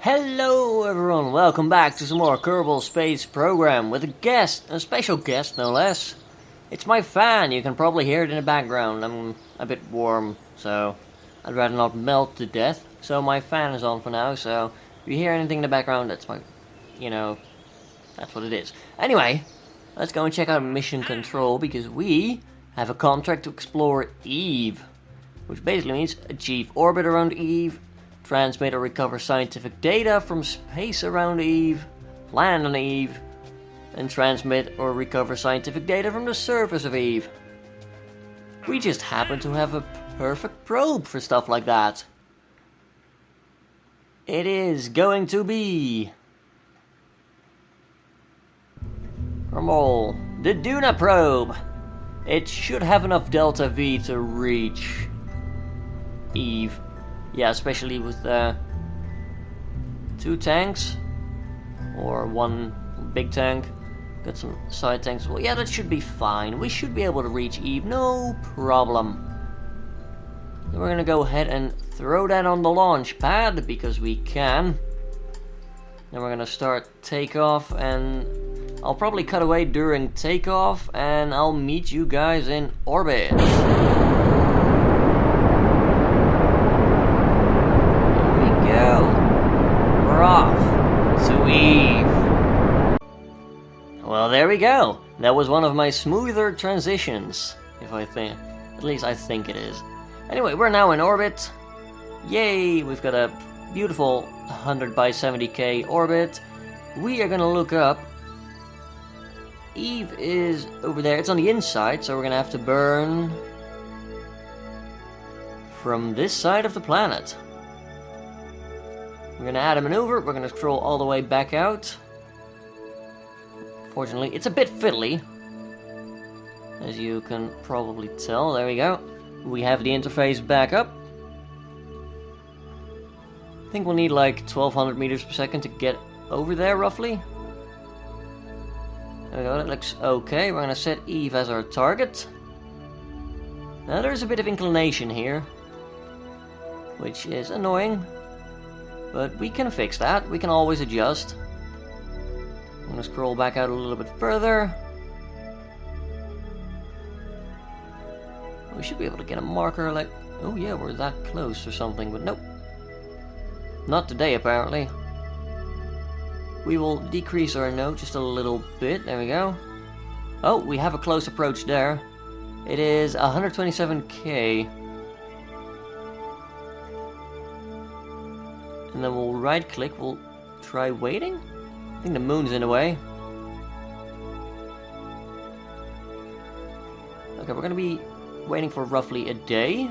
Hello everyone, welcome back to some more Kerbal Space Program with a special guest no less. It's my fan, you can probably hear it in the background. I'm a bit warm, so I'd rather not melt to death. So my fan is on for now, so if you hear anything in the background, that's my, that's what it is. Anyway, let's go and check out mission control because we have a contract to explore Eve. Which basically means achieve orbit around Eve, transmit or recover scientific data from space around Eve, land on Eve, and transmit or recover scientific data from the surface of Eve. We just happen to have a perfect probe for stuff like that. It is going to be the Duna probe. It should have enough delta V to reach Eve. Yeah, especially with 2 tanks or 1 big tank. Got some side tanks. Well, yeah, that should be fine. We should be able to reach Eve, no problem. Then we're gonna go ahead and throw that on the launch pad because we can. Then we're gonna start takeoff, and I'll probably cut away during takeoff, and I'll meet you guys in orbit. Off to Eve. Well, there we go. That was one of my smoother transitions, at least I think it is. Anyway, we're now in orbit. Yay, we've got a beautiful 100 by 70k orbit. We are gonna look up. Eve is over there. It's on the inside, so we're gonna have to burn from this side of the planet. We're gonna add a maneuver, we're gonna scroll all the way back out. Fortunately, it's a bit fiddly, as you can probably tell. There we go. We have the interface back up. I think we'll need like 1200 meters per second to get over there, roughly. There we go, that looks okay. We're gonna set Eve as our target. Now there's a bit of inclination here, which is annoying. But we can fix that, we can always adjust. I'm gonna scroll back out a little bit further. We should be able to get a marker like... Oh yeah, we're that close or something, but nope. Not today, apparently. We will decrease our note just a little bit, there we go. Oh, we have a close approach there. It is 127k. And then we'll right click, we'll try waiting? I think the moon's in the way. Okay, we're gonna be waiting for roughly a day.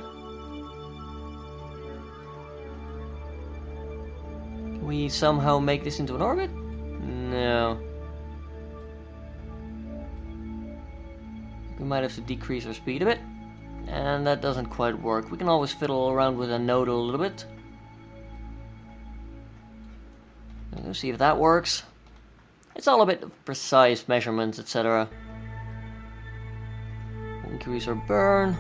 Can we somehow make this into an orbit? No. We might have to decrease our speed a bit. And that doesn't quite work. We can always fiddle around with a node a little bit. Let's see if that works. It's all a bit of precise measurements, etc. Increase our burn.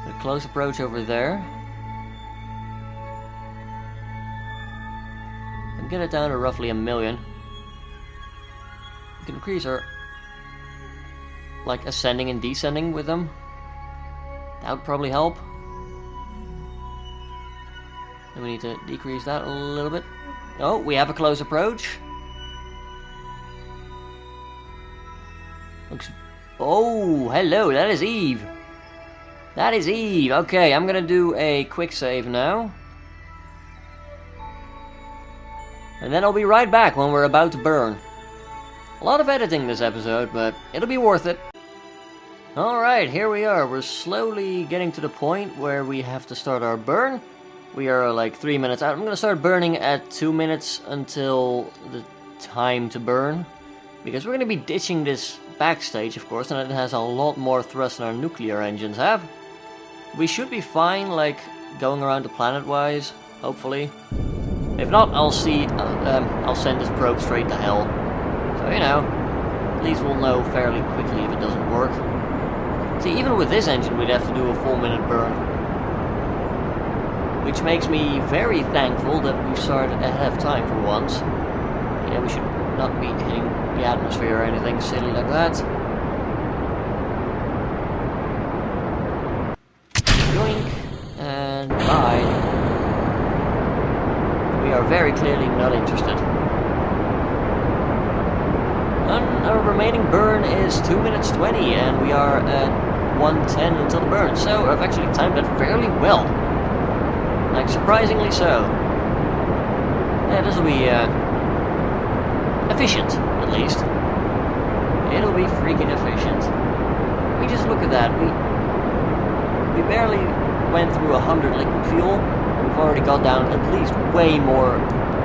A close approach over there. And get it down to roughly 1 million. We can increase our ascending and descending with them. That would probably help. And we need to decrease that a little bit. Oh, we have a close approach. Looks... Oh, hello, that is Eve. That is Eve. Okay, I'm gonna do a quick save now. And then I'll be right back when we're about to burn. A lot of editing this episode, but it'll be worth it. Alright, here we are. We're slowly getting to the point where we have to start our burn. We are like 3 minutes out. I'm gonna start burning at 2 minutes until the time to burn. Because we're gonna be ditching this backstage, of course, and it has a lot more thrust than our nuclear engines have. We should be fine, like, going around the planet-wise, hopefully. If not, I'll send this probe straight to hell. So, you know, at least we'll know fairly quickly if it doesn't work. See, even with this engine, we'd have to do a 4-minute burn. which makes me very thankful that we started ahead of time for once. Yeah, we should not be hitting the atmosphere or anything silly like that. Yoink, and bye. We are very clearly not interested. And our remaining burn is 2 minutes 20, and we are at 110 until the burn, so I've actually timed that fairly well. Like, surprisingly so. Yeah, this will be efficient, at least. It'll be freaking efficient. We just look at that. We barely went through 100 liquid fuel. We've already got down at least way more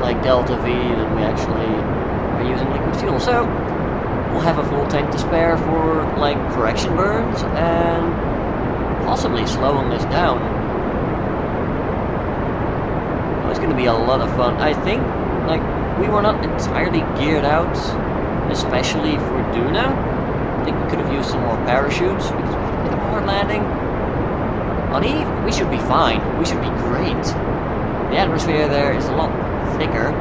like delta V than we actually are using liquid fuel. So we'll have a full tank to spare for like correction burns and possibly slowing this down. Oh, it's going to be a lot of fun. I think like we were not entirely geared out, especially for Duna. I think we could have used some more parachutes because we had a bit of hard landing. On Eve, we should be fine. We should be great. The atmosphere there is a lot thicker.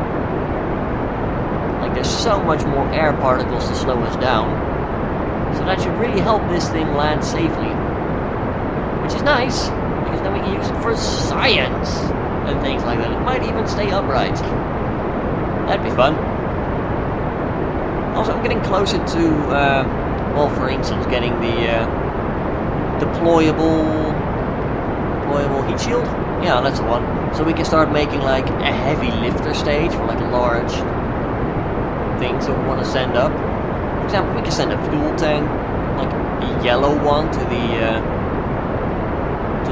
Like, there's so much more air particles to slow us down. So that should really help this thing land safely. Which is nice, because then we can use it for science and things like that. It might even stay upright. That'd be fun. Also, I'm getting closer to, well, for instance, getting the deployable heat shield. Yeah, that's the one. So we can start making like a heavy lifter stage for like large things that we want to send up. For example, we can send a fuel tank, like a yellow one, to the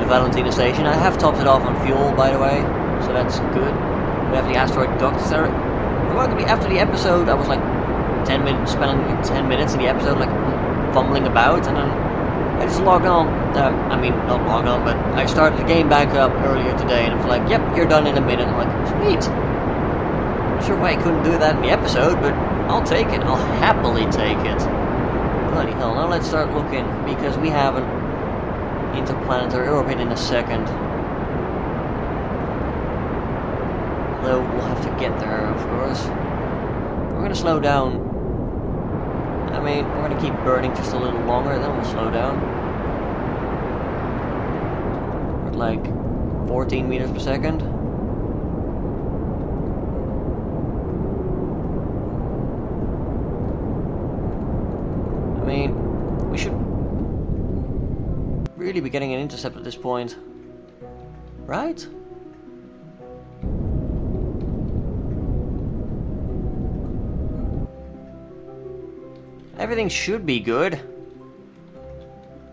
Valentina station. I have topped it off on fuel, by the way, so that's good. We have the asteroid duct. Remarkably, after the episode, I was like 10 minutes, spending 10 minutes in the episode, like fumbling about, and then I just logged on, I mean, not logged on, but I started the game back up earlier today, and it was like, yep, you're done in a minute. I'm like, sweet. Not sure why I couldn't do that in the episode, but I'll take it. I'll happily take it. Bloody hell, now let's start looking, because we have an interplanetary orbit in a second. Though we'll have to get there, of course. We're gonna slow down. I mean, we're going to keep burning just a little longer, then we'll slow down. We're at like 14 meters per second. I mean, we should really be getting an intercept at this point. Right? Everything should be good.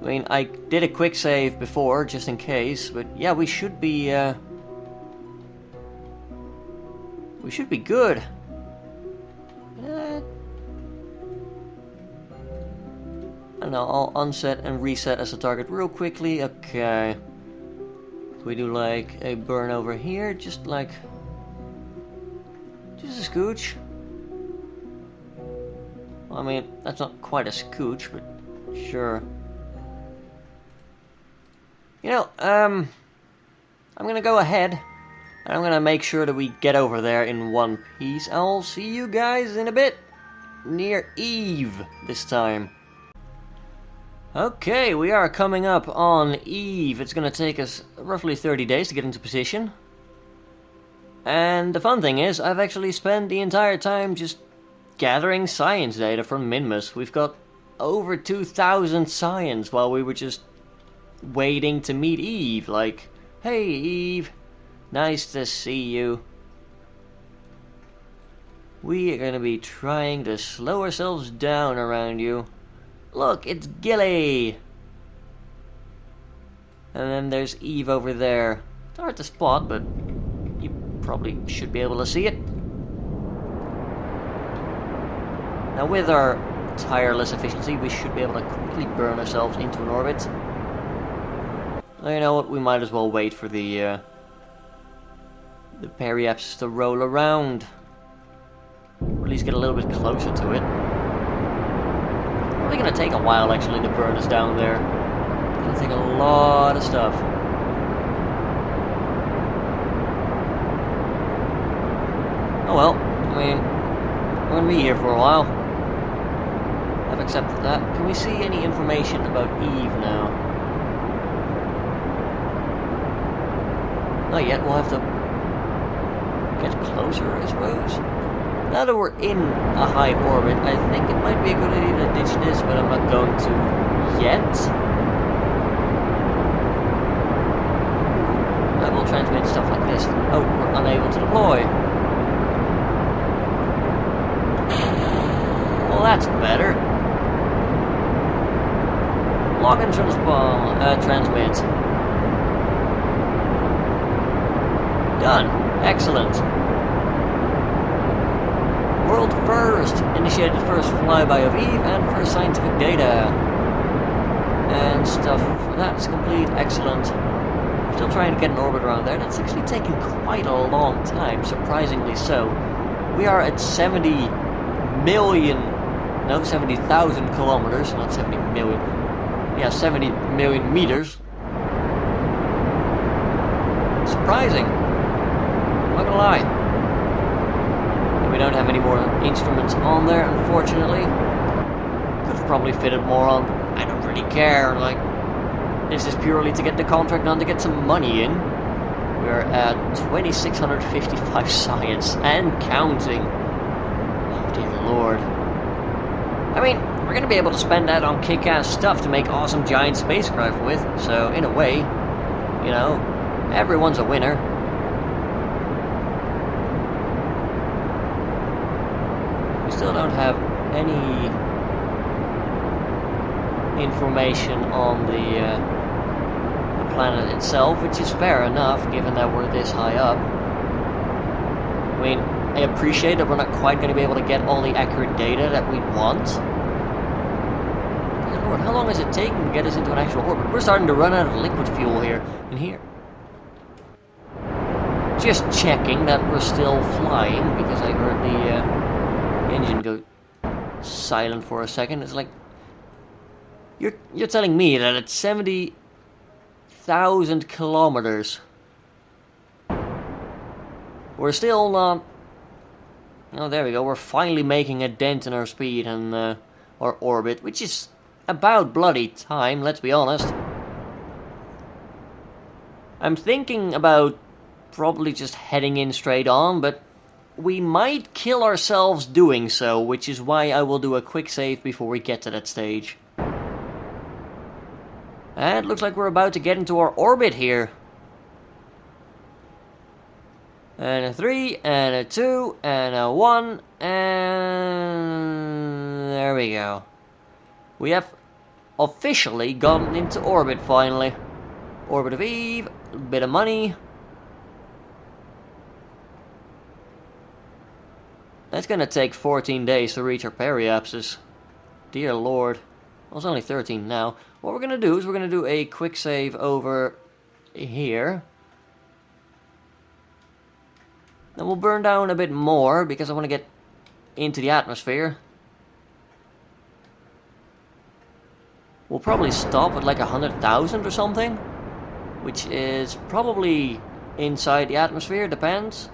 I mean, I did a quick save before, just in case, but yeah, we should be good. I don't know, I'll unset and reset as a target real quickly. Okay. We do like a burn over here, just a scooch. I mean, that's not quite a scooch, but sure. You know, I'm gonna go ahead, and I'm gonna make sure that we get over there in one piece. I'll see you guys in a bit, near Eve this time. Okay, we are coming up on Eve. It's gonna take us roughly 30 days to get into position. And the fun thing is, I've actually spent the entire time just gathering science data from Minmus. We've got over 2,000 science while we were just waiting to meet Eve. Like, hey Eve, nice to see you. We are gonna be trying to slow ourselves down around you. Look, it's Gilly! And then there's Eve over there. It's hard to spot, but you probably should be able to see it. Now with our tireless efficiency, we should be able to quickly burn ourselves into an orbit. Well, you know what, we might as well wait for the periapsis to roll around. Or at least get a little bit closer to it. Probably gonna take a while actually to burn us down there. It's gonna take a lot of stuff. Oh well, I mean, we're gonna be here for a while. I've accepted that. Can we see any information about Eve now? Not yet, we'll have to get closer, I suppose. Now that we're in a high orbit, I think it might be a good idea to ditch this, but I'm not going to yet. I will transmit stuff like this. Oh, we're unable to deploy. Well, that's better. Log and transmit. Done. Excellent. World first. Initiated first flyby of Eve and first scientific data. And stuff. That's complete. Excellent. Still trying to get an orbit around there. That's actually taken quite a long time, surprisingly so. We are at 70,000 kilometers, not 70 million. Yeah, 70 million meters. Surprising. I'm not gonna lie. And we don't have any more instruments on there, unfortunately. Could have probably fitted more on. I don't really care. Like, this is purely to get the contract done, to get some money in. We're at 2,655 science and counting. Oh dear lord. I mean, we're going to be able to spend that on kick-ass stuff to make awesome giant spacecraft with. So, in a way, you know, everyone's a winner. We still don't have any information on the planet itself, which is fair enough, given that we're this high up. I mean, I appreciate that we're not quite going to be able to get all the accurate data that we want. Dear Lord, how long is it taking to get us into an actual orbit? We're starting to run out of liquid fuel here. In here. Just checking that we're still flying, because I heard the engine go silent for a second. It's like, you're telling me that at 70,000 kilometers, we're still not... Oh, there we go. We're finally making a dent in our speed and our orbit, which is about bloody time, let's be honest. I'm thinking about probably just heading in straight on, but we might kill ourselves doing so, which is why I will do a quick save before we get to that stage. And it looks like we're about to get into our orbit here. And a 3, and a 2, and a 1, and there we go. We have officially gotten into orbit finally. Orbit of Eve, a bit of money. That's gonna take 14 days to reach our periapsis. Dear Lord. Well, it's only 13 now. What we're gonna do is we're gonna do a quick save over here. Then we'll burn down a bit more because I want to get into the atmosphere. We'll probably stop at like 100,000 or something, which is probably inside the atmosphere, depends.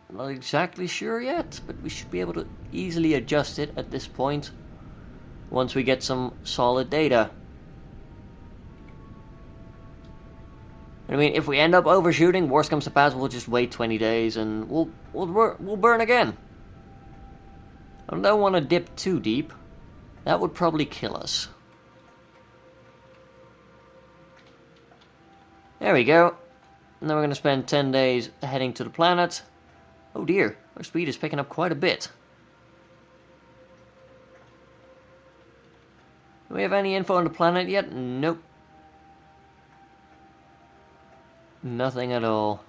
I'm not exactly sure yet, but we should be able to easily adjust it at this point once we get some solid data. I mean, if we end up overshooting, worst comes to pass, we'll just wait 20 days and we'll burn again. I don't want to dip too deep. That would probably kill us. There we go. And then we're going to spend 10 days heading to the planet. Oh dear, our speed is picking up quite a bit. Do we have any info on the planet yet? Nope. Nothing at all.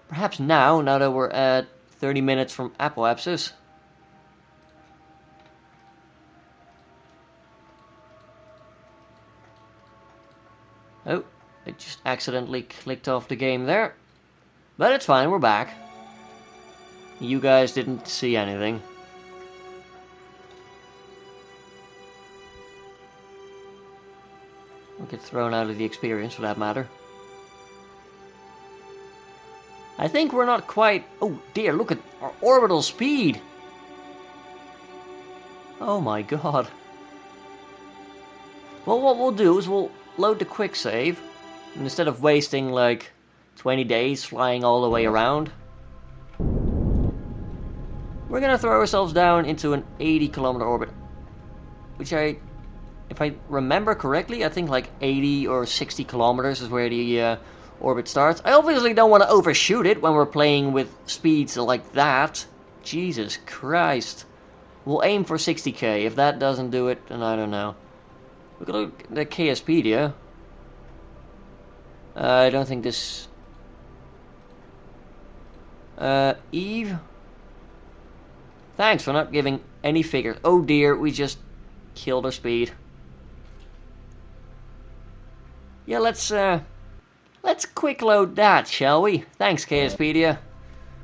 Perhaps now that we're at 30 minutes from apoapsis. Oh, I just accidentally clicked off the game there. But it's fine, we're back. You guys didn't see anything. We'll get thrown out of the experience for that matter. I think we're not quite... Oh dear, look at our orbital speed! Oh my god. Well, what we'll do is we'll load the quick save. And instead of wasting like 20 days flying all the way around, we're gonna throw ourselves down into an 80-kilometer orbit. Which if I remember correctly, I think like 80 or 60 kilometers is where the orbit starts. I obviously don't want to overshoot it when we're playing with speeds like that. Jesus Christ. We'll aim for 60k. If that doesn't do it, then I don't know. Look at the KSpedia. I don't think this... Eve? Thanks for not giving any figures. Oh dear, we just killed our speed. Yeah, let's quick load that, shall we? Thanks, KSpedia.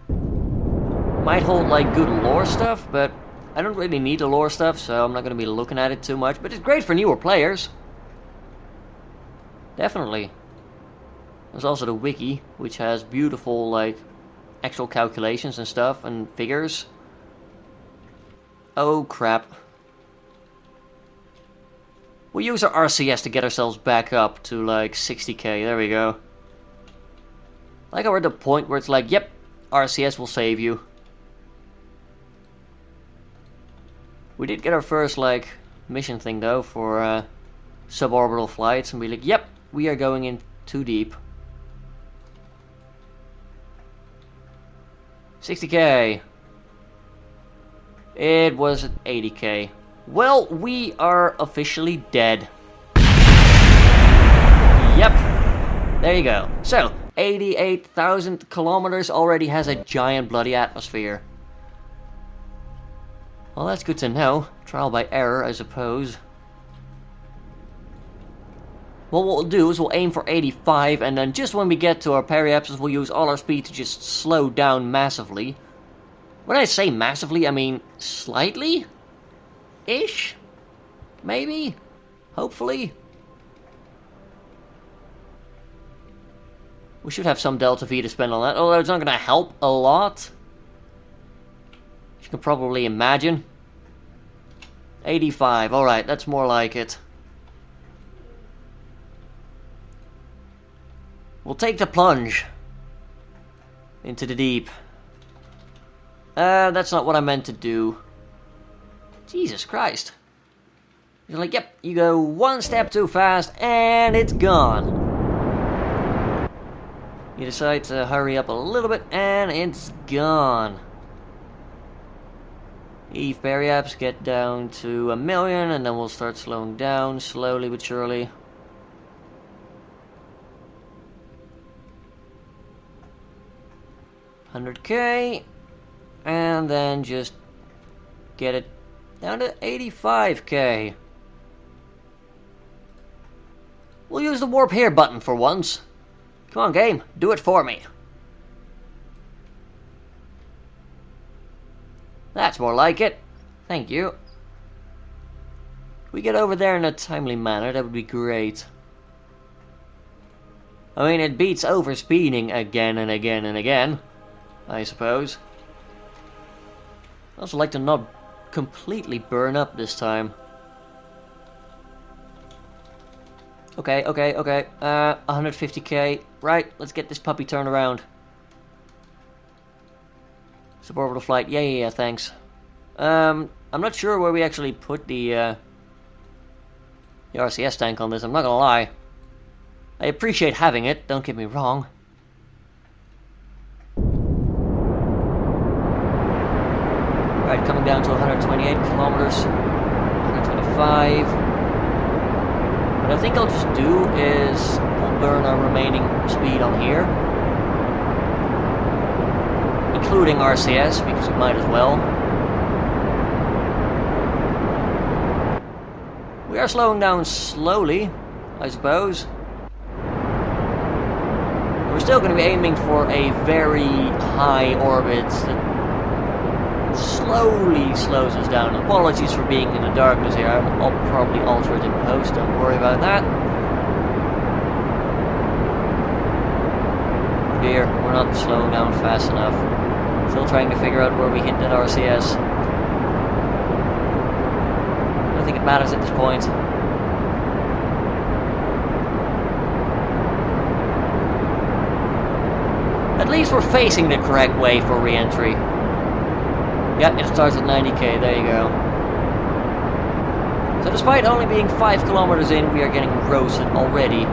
Might hold like good lore stuff, but I don't really need the lore stuff, so I'm not going to be looking at it too much. But it's great for newer players. Definitely. There's also the wiki, which has beautiful like actual calculations and stuff and figures. Oh crap. We'll use our RCS to get ourselves back up to like 60k. There we go. Like we're at the point where it's like, yep, RCS will save you. We did get our first like mission thing though for suborbital flights, and we're like, yep, we are going in too deep. 60k. It was at 80k. Well, we are officially dead. Yep. There you go. So, 88,000 kilometers already has a giant bloody atmosphere. Well, that's good to know. Trial by error, I suppose. Well, what we'll do is we'll aim for 85, and then just when we get to our periapsis, we'll use all our speed to just slow down massively. When I say massively, I mean slightly? Ish? Maybe? Hopefully? We should have some Delta V to spend on that, although it's not going to help a lot. You can probably imagine. 85, alright, that's more like it. We'll take the plunge into the deep. That's not what I meant to do. Jesus Christ. You're like, yep, you go one step too fast and it's gone. You decide to hurry up a little bit and it's gone. Eve periaps get down to 1,000,000 and then we'll start slowing down slowly but surely. $100k, and then just get it down to 85k. We'll use the warp here button for once. Come on, game, do it for me. That's more like it. Thank you. If we get over there in a timely manner, that would be great. I mean, it beats overspeeding again and again and again, I suppose. I'd also like to not completely burn up this time. Okay. 150k. Right, let's get this puppy turned around. Suborbital flight. Yeah, thanks. I'm not sure where we actually put the RCS tank on this, I'm not gonna lie. I appreciate having it, don't get me wrong. Right, coming down to 128 kilometers, 125. What I think I'll just do is we'll burn our remaining speed on here, including RCS, because we might as well. We are slowing down slowly, I suppose. We're still going to be aiming for a very high orbit that slowly slows us down. Apologies for being in the darkness here. I'll probably alter it in post, don't worry about that. dear, we're not slowing down fast enough. Still trying to figure out where we hit that RCS. I don't think it matters at this point. At least we're facing the correct way for re-entry. Yep, it starts at 90k, there you go. So despite only being 5 kilometers in, we are getting roasted already.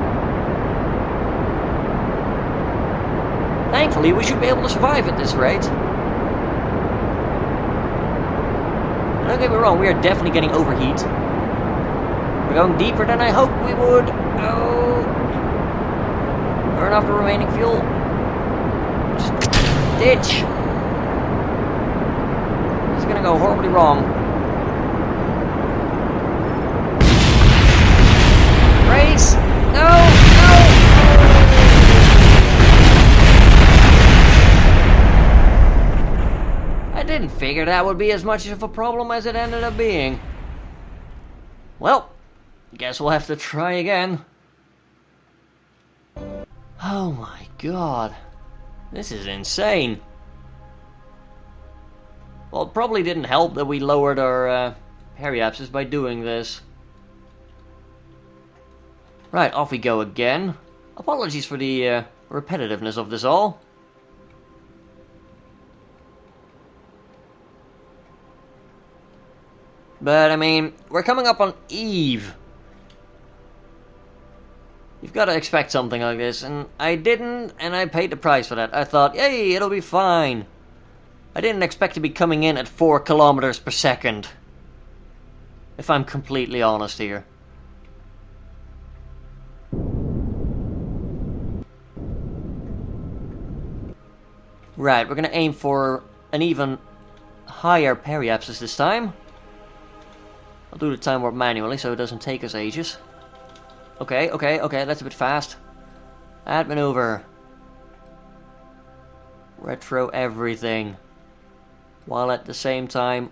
Thankfully, we should be able to survive at this rate. Don't get me wrong, we are definitely getting overheat. We're going deeper than I hoped we would. Oh. Burn off the remaining fuel. Just ditch. This is gonna go horribly wrong. Race! No! No! I didn't figure that would be as much of a problem as it ended up being. Well, guess we'll have to try again. Oh my god. This is insane. Well, it probably didn't help that we lowered our periapsis by doing this. Right, off we go again. Apologies for the repetitiveness of this all. But, I mean, we're coming up on Eve. You've got to expect something like this, and I didn't, and I paid the price for that. I thought, hey, it'll be fine. I didn't expect to be coming in at 4 kilometers per second. If I'm completely honest here. Right, we're gonna aim for an even higher periapsis this time. I'll do the time warp manually so it doesn't take us ages. Okay, that's a bit fast. Add maneuver. Retro everything. While at the same time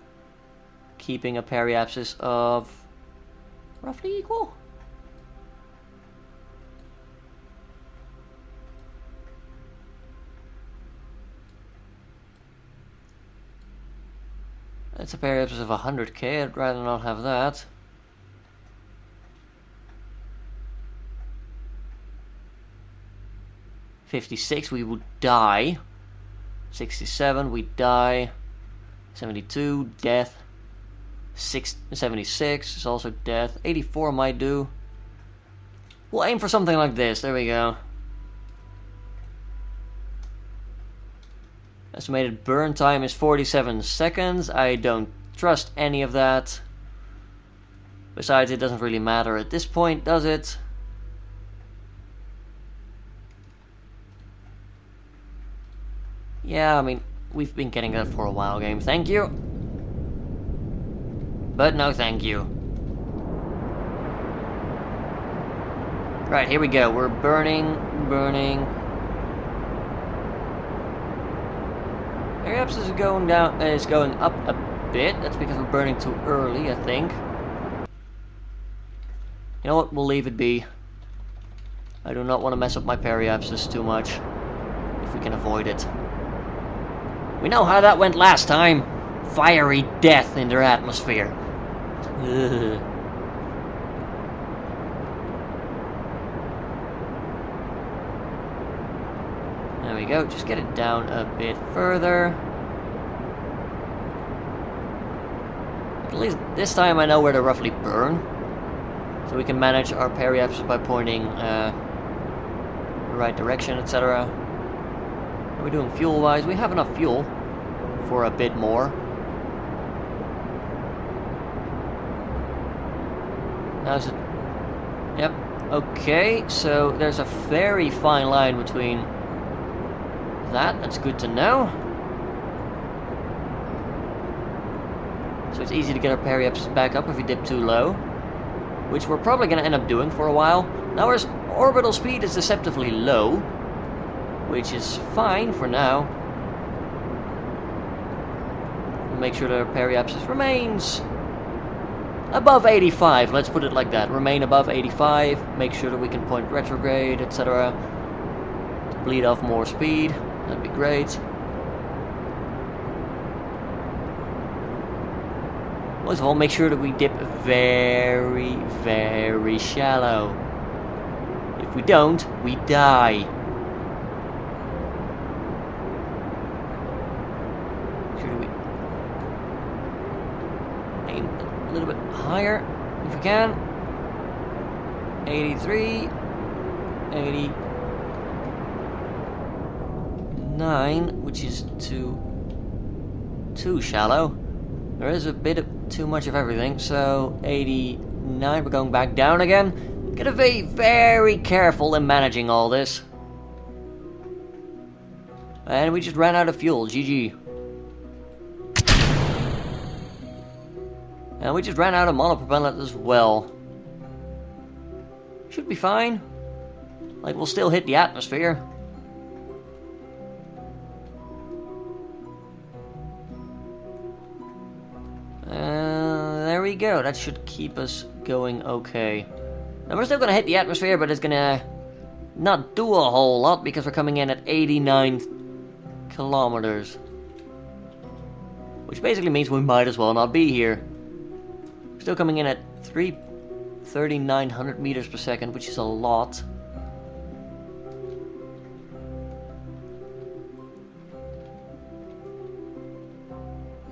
keeping a periapsis of roughly equal. That's a periapsis of 100k, I'd rather not have that. $56, we would die. 67, we die. 72, death. 76 is also death. 84 might do. We'll aim for something like this, there we go. Estimated burn time is 47 seconds. I don't trust any of that. Besides, it doesn't really matter at this point, does it? Yeah, I mean, we've been getting that for a while, game. Thank you. But no thank you. Right, here we go. We're burning. Perhaps is going down. Is going up a bit. That's because we're burning too early, I think. You know what? We'll leave it be. I do not want to mess up my periapsis too much, if we can avoid it. We know how that went last time. Fiery death in their atmosphere. Ugh. There we go, just get it down a bit further. At least this time I know where to roughly burn. So we can manage our periapsis by pointing the right direction, etc. How are we doing fuel-wise? We have enough fuel for a bit more. How's it? Yep, okay, so there's a very fine line between that's good to know. So it's easy to get our periapsis back up if we dip too low, which we're probably going to end up doing for a while. Now our orbital speed is deceptively low, which is fine for now. We'll make sure that our periapsis remains above 85, let's put it like that. Remain above 85, make sure that we can point retrograde, etc. bleed off more speed. That'd be great. Most of all, make sure that we dip very, very shallow. If we don't, we die. Should we aim a little bit higher if we can? 83, 89, which is too shallow. There is a bit of too much of everything, so 89, we're going back down again. Gotta be very careful in managing all this. And we just ran out of fuel, GG. And we just ran out of monopropellant as well. Should be fine. Like, we'll still hit the atmosphere. There we go. That should keep us going okay. Now we're still going to hit the atmosphere, but it's going to not do a whole lot because we're coming in at 89 kilometers. Which basically means we might as well not be here. We're still coming in at 3,900 meters per second, which is a lot.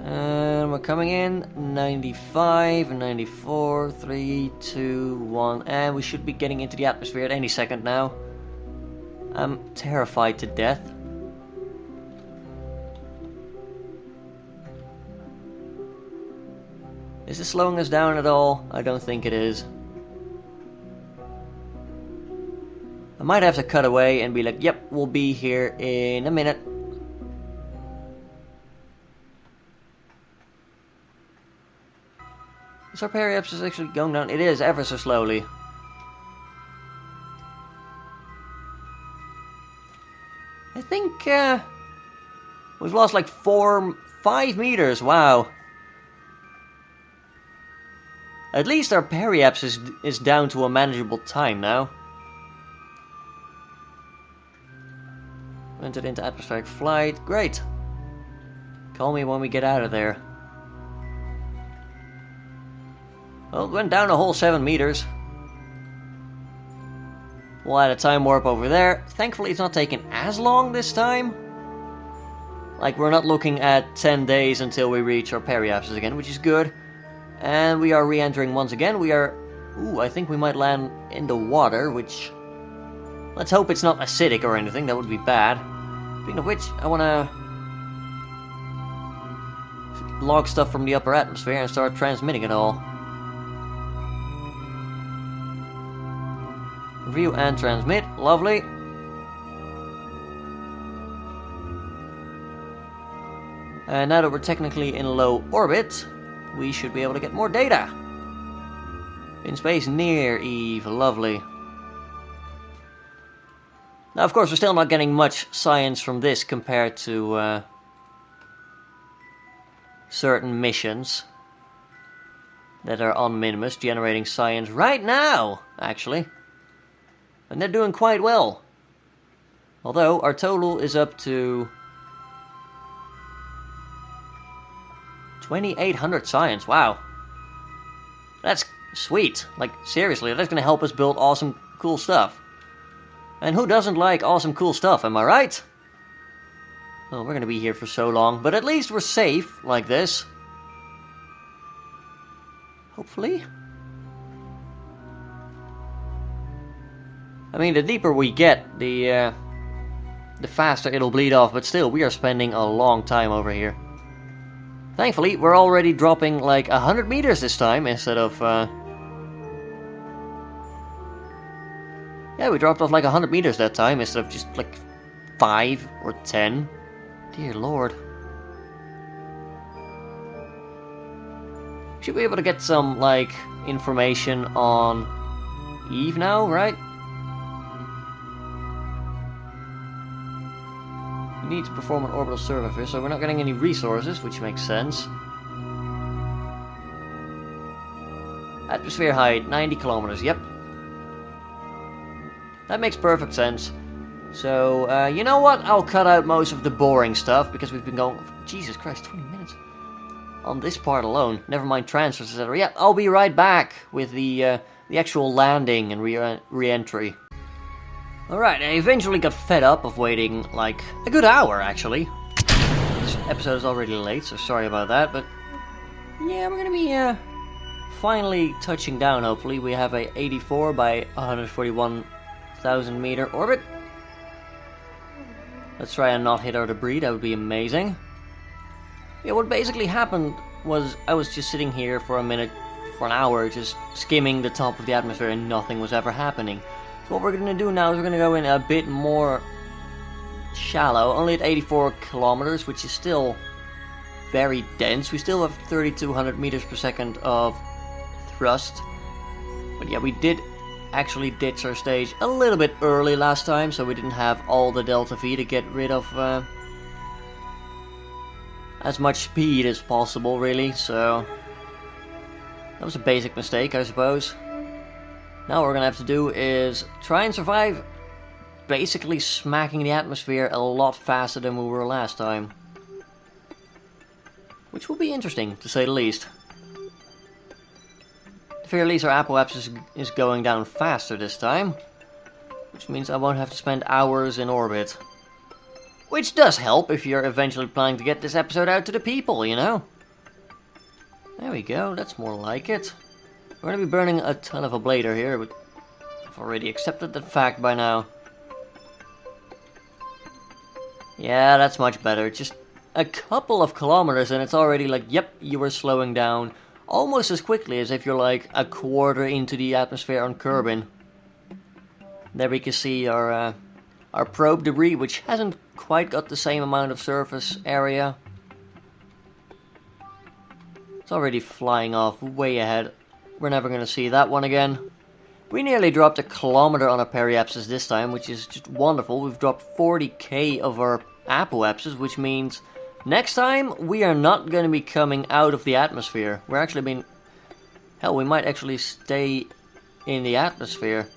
And we're coming in 95, 94, 3, 2, 1, and we should be getting into the atmosphere at any second now. I'm terrified to death. Is this slowing us down at all? I don't think it is. I might have to cut away and be like, yep, we'll be here in a minute. Is our periapsis actually going down? It is, ever so slowly. I think we've lost like 5 meters, wow. At least our periapsis is down to a manageable time now. Entered into atmospheric flight, great. Call me when we get out of there. Well, it went down a whole 7 meters. We'll add a time warp over there. Thankfully, it's not taking as long this time. Like, we're not looking at 10 days until we reach our periapsis again, which is good. And we are re-entering once again. We are... Ooh, I think we might land in the water, which... Let's hope it's not acidic or anything. That would be bad. Speaking of which, I want to... log stuff from the upper atmosphere and start transmitting it all. Review and transmit. Lovely. And now that we're technically in low orbit, we should be able to get more data. In space near Eve. Lovely. Now, of course, we're still not getting much science from this compared to certain missions that are on Minimus, generating science right now, actually. And they're doing quite well. Although, our total is up to 2,800 science, wow. That's sweet. Like, seriously, that's gonna help us build awesome, cool stuff. And who doesn't like awesome, cool stuff, am I right? Well, we're gonna be here for so long, but at least we're safe, like this. Hopefully. I mean, the deeper we get, the faster it'll bleed off, but still, we are spending a long time over here. Thankfully, we're already dropping like 100 meters this time, instead of... Yeah, we dropped off like 100 meters that time, instead of just like 5 or 10. Dear Lord. Should be able to get some, like, information on Eve now, right? We need to perform an orbital survey, so we're not getting any resources, which makes sense. Atmosphere height, 90 kilometers, yep. That makes perfect sense. So, you know what? I'll cut out most of the boring stuff because we've been going... Jesus Christ, 20 minutes. On this part alone. Never mind transfers, etc. Yeah, I'll be right back with the actual landing and re-entry. Alright, I eventually got fed up of waiting, like, a good hour, actually. This episode is already late, so sorry about that, but... Yeah, we're gonna be, finally touching down, hopefully. We have a 84 by 141,000 meter orbit. Let's try and not hit our debris, that would be amazing. Yeah, what basically happened was I was just sitting here for an hour, just skimming the top of the atmosphere and nothing was ever happening. So what we're going to do now is we're going to go in a bit more shallow, only at 84 kilometers, which is still very dense. We still have 3,200 meters per second of thrust. But yeah, we did actually ditch our stage a little bit early last time, so we didn't have all the delta V to get rid of as much speed as possible, really, so that was a basic mistake, I suppose. Now what we're gonna have to do is try and survive basically smacking the atmosphere a lot faster than we were last time. Which will be interesting, to say the least. At the very least, our apoapsis is going down faster this time, which means I won't have to spend hours in orbit. Which does help if you're eventually planning to get this episode out to the people, you know? There we go, that's more like it. We're gonna be burning a ton of ablator here, but I've already accepted that fact by now. Yeah, that's much better. Just a couple of kilometers and it's already like, yep, you were slowing down almost as quickly as if you're like a quarter into the atmosphere on Kerbin. There we can see our probe debris, which hasn't quite got the same amount of surface area. It's already flying off way ahead. We're never going to see that one again. We nearly dropped a kilometer on our periapsis this time, which is just wonderful. We've dropped 40k of our apoapsis, which means next time we are not going to be coming out of the atmosphere. We're actually being... Hell, we might actually stay in the atmosphere.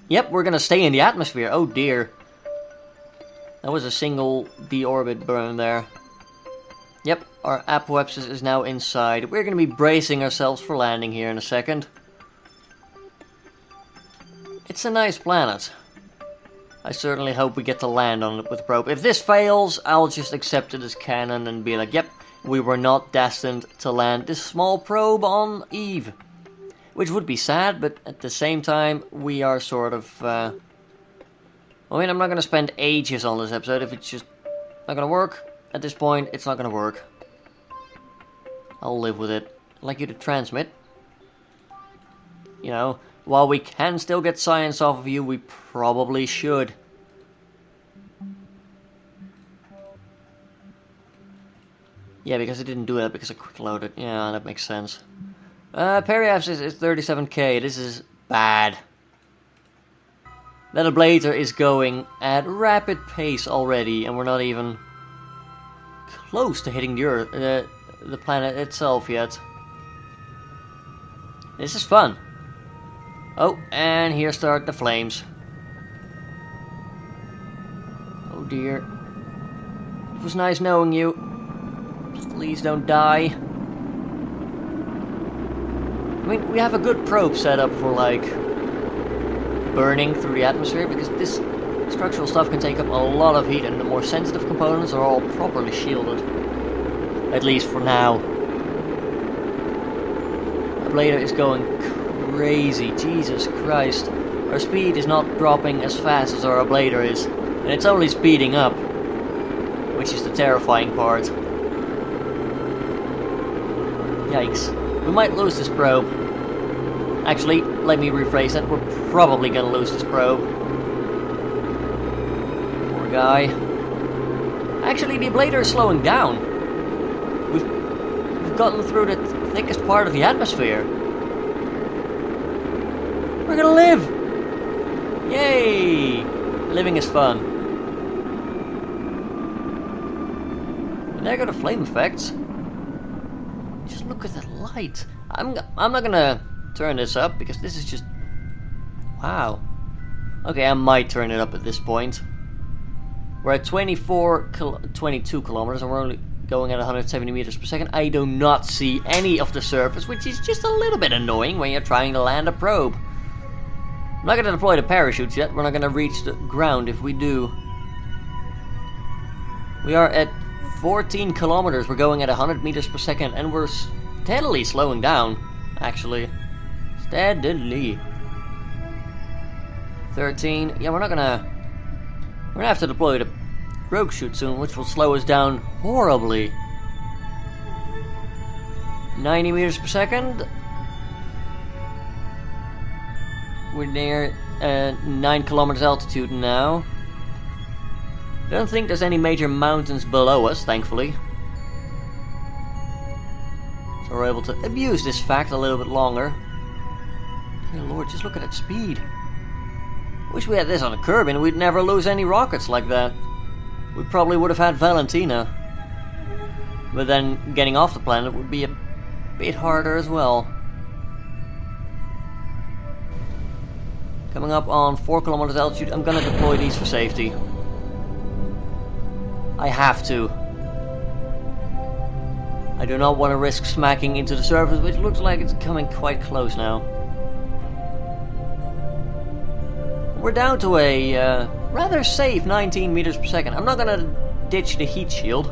Yep, we're going to stay in the atmosphere. Oh dear. That was a single deorbit burn there. Yep, our apoapsis is now inside. We're going to be bracing ourselves for landing here in a second. It's a nice planet. I certainly hope we get to land on it with probe. If this fails, I'll just accept it as canon and be like, yep, we were not destined to land this small probe on Eve. Which would be sad, but at the same time, we are sort of... I mean, I'm not going to spend ages on this episode if it's just not going to work. At this point, it's not going to work. I'll live with it. I'd like you to transmit. You know, while we can still get science off of you, we probably should. Yeah, because I didn't do that because I quick loaded. Yeah, that makes sense. Periapsis is 37k. This is bad. That ablator is going at rapid pace already, and we're not even close to hitting the Earth, the planet itself yet. This is fun. Oh, and here start the flames. Oh dear. It was nice knowing you. Please don't die. I mean, we have a good probe set up for, like, burning through the atmosphere, because this structural stuff can take up a lot of heat, and the more sensitive components are all properly shielded. At least for now. Ablator is going crazy, Jesus Christ. Our speed is not dropping as fast as our ablator is, and it's only speeding up, which is the terrifying part. Yikes. We might lose this probe. Actually, let me rephrase that. We're probably gonna lose this probe. Poor guy. Actually, the ablator is slowing down. We've gotten through the thickest part of the atmosphere. We're gonna live! Yay! Living is fun. And there go the flame effects. Just look at that light. I'm not gonna turn this up because this is just... Wow. Okay, I might turn it up at this point. We're at 22 kilometers and we're only going at 170 meters per second. I do not see any of the surface, which is just a little bit annoying when you're trying to land a probe. I'm not going to deploy the parachutes yet. We're not going to reach the ground if we do. We are at 14 kilometers. We're going at 100 meters per second and we're steadily slowing down, actually. Steadily. 13. Yeah, we're gonna have to deploy the rogue chute soon, which will slow us down horribly. 90 meters per second. We're near 9 kilometers altitude now. I don't think there's any major mountains below us, thankfully. So we're able to abuse this fact a little bit longer. Dear Lord, just look at that speed. Wish we had this on a Kerbin and we'd never lose any rockets like that. We probably would have had Valentina. But then getting off the planet would be a bit harder as well. Coming up on 4 kilometers altitude, I'm gonna deploy these for safety. I have to. I do not want to risk smacking into the surface, which looks like it's coming quite close now. We're down to a rather safe 19 meters per second. I'm not gonna ditch the heat shield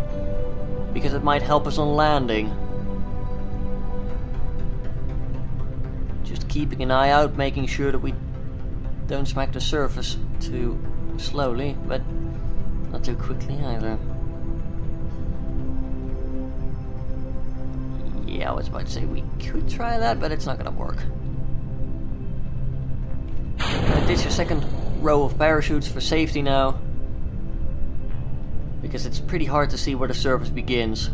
because it might help us on landing. Just keeping an eye out, making sure that we don't smack the surface too slowly, but not too quickly either. Yeah, I was about to say we could try that, but it's not gonna work. Ditch a second row of parachutes for safety now, because it's pretty hard to see where the surface begins.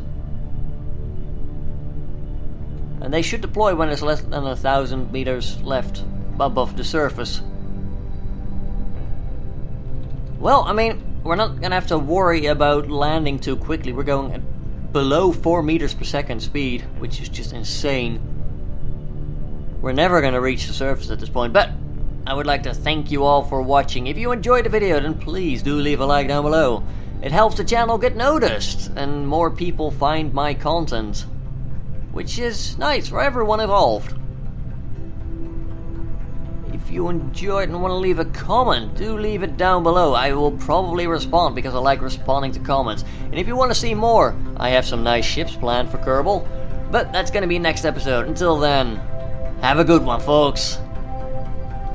And they should deploy when there's less than 1,000 meters left above the surface. Well, I mean, we're not gonna have to worry about landing too quickly. We're going at below 4 meters per second speed, which is just insane. We're never gonna reach the surface at this point, but I would like to thank you all for watching. If you enjoyed the video, then please do leave a like down below. It helps the channel get noticed and more people find my content, which is nice for everyone involved. If you enjoyed and want to leave a comment, do leave it down below. I will probably respond because I like responding to comments. And if you want to see more, I have some nice ships planned for Kerbal. But that's going to be next episode. Until then, have a good one, folks.